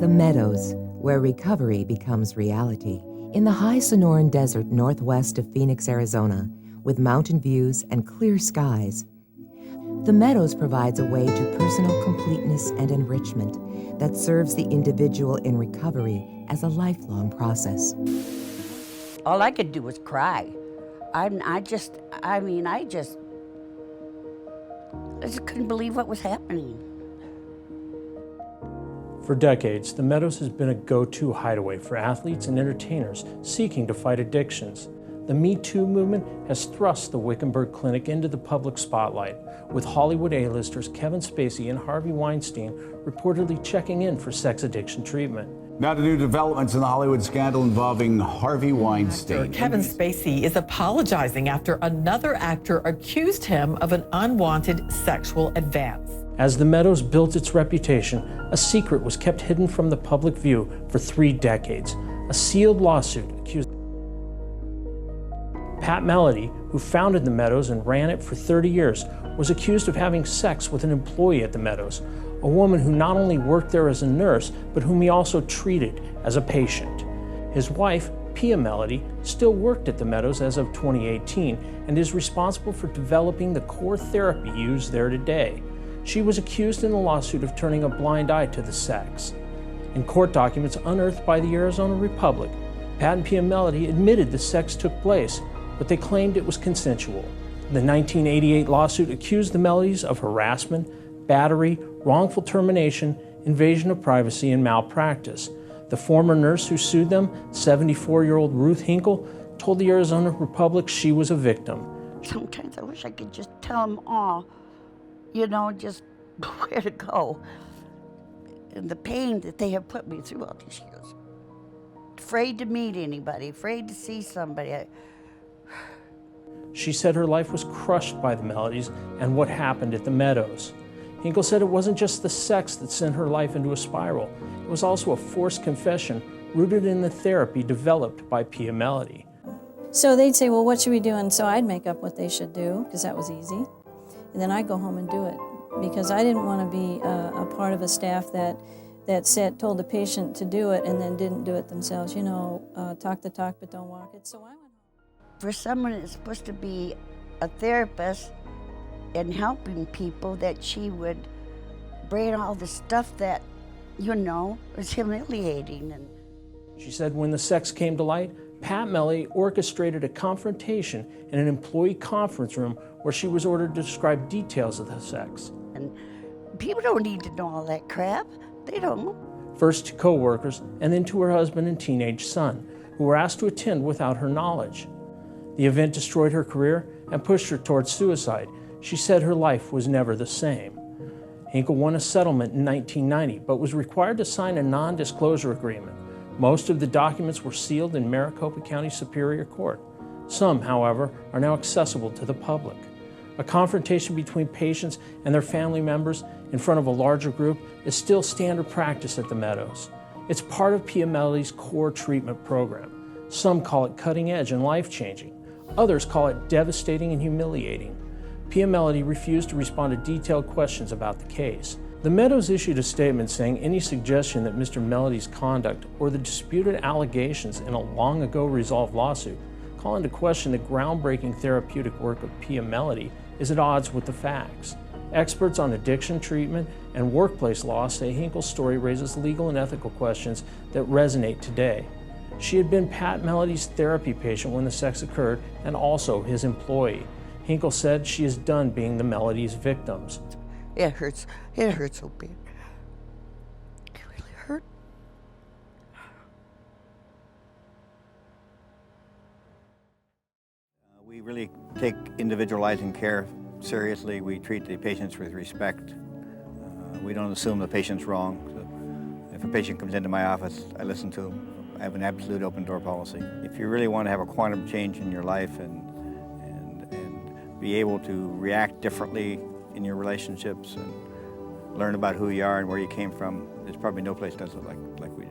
The Meadows, where recovery becomes reality. In the high Sonoran Desert northwest of Phoenix, Arizona, with mountain views and clear skies, the Meadows provides a way to personal completeness and enrichment that serves the individual in recovery as a lifelong process. All I could do was cry. I just couldn't believe what was happening. For decades, the Meadows has been a go-to hideaway for athletes and entertainers seeking to fight addictions. The Me Too movement has thrust the Wickenburg Clinic into the public spotlight, with Hollywood A-listers Kevin Spacey and Harvey Weinstein reportedly checking in for sex addiction treatment. Now to new developments in the Hollywood scandal involving Harvey Weinstein. Kevin Spacey is apologizing after another actor accused him of an unwanted sexual advance. As the Meadows built its reputation, a secret was kept hidden from the public view for 3 decades. A sealed lawsuit accused Pat Melody, who founded the Meadows and ran it for 30 years, was accused of having sex with an employee at the Meadows, a woman who not only worked there as a nurse, but whom he also treated as a patient. His wife, Pia Melody, still worked at the Meadows as of 2018 and is responsible for developing the core therapy used there today. She was accused in the lawsuit of turning a blind eye to the sex. In court documents unearthed by the Arizona Republic, Pat and Pia Melody admitted the sex took place, but they claimed it was consensual. The 1988 lawsuit accused the Melodies of harassment, battery, wrongful termination, invasion of privacy, and malpractice. The former nurse who sued them, 74-year-old Ruth Hinkle, told the Arizona Republic she was a victim. Sometimes I wish I could just tell them all, just where to go. And the pain that they have put me through all these years. Afraid to meet anybody, afraid to see somebody. She said her life was crushed by the Melodies and what happened at the Meadows. Hinkle said it wasn't just the sex that sent her life into a spiral. It was also a forced confession rooted in the therapy developed by Pia Melody. So they'd say, well, what should we do? And so I'd make up what they should do, because that was easy. And then I'd go home and do it, because I didn't want to be a part of a staff that told the patient to do it and then didn't do it themselves. Talk the talk, but don't walk it. So I went home. For someone that's supposed to be a therapist and helping people, that she would bring all the stuff that, was humiliating. And She said when the sex came to light, Pat Melody orchestrated a confrontation in an employee conference room where she was ordered to describe details of the sex. And people don't need to know all that crap. They don't. First to co-workers and then to her husband and teenage son, who were asked to attend without her knowledge. The event destroyed her career and pushed her towards suicide. She said her life was never the same. Hinkle won a settlement in 1990, but was required to sign a non-disclosure agreement. Most of the documents were sealed in Maricopa County Superior Court. Some, however, are now accessible to the public. A confrontation between patients and their family members in front of a larger group is still standard practice at the Meadows. It's part of Pia Melody's core treatment program. Some call it cutting edge and life-changing. Others call it devastating and humiliating. Pia Melody refused to respond to detailed questions about the case. The Meadows issued a statement saying any suggestion that Mr. Melody's conduct or the disputed allegations in a long-ago resolved lawsuit call into question the groundbreaking therapeutic work of Pia Melody is at odds with the facts. Experts on addiction treatment and workplace law say Hinkle's story raises legal and ethical questions that resonate today. She had been Pat Melody's therapy patient when the sex occurred and also his employee. Hinkle said she is done being the Melody's victims. It hurts. It hurts so bad. It really hurt. We really take individualizing care seriously. We treat the patients with respect. We don't assume the patient's wrong. So if a patient comes into my office, I listen to them. I have an absolute open door policy. If you really want to have a quantum change in your life and be able to react differently in your relationships and learn about who you are and where you came from, there's probably no place does it like we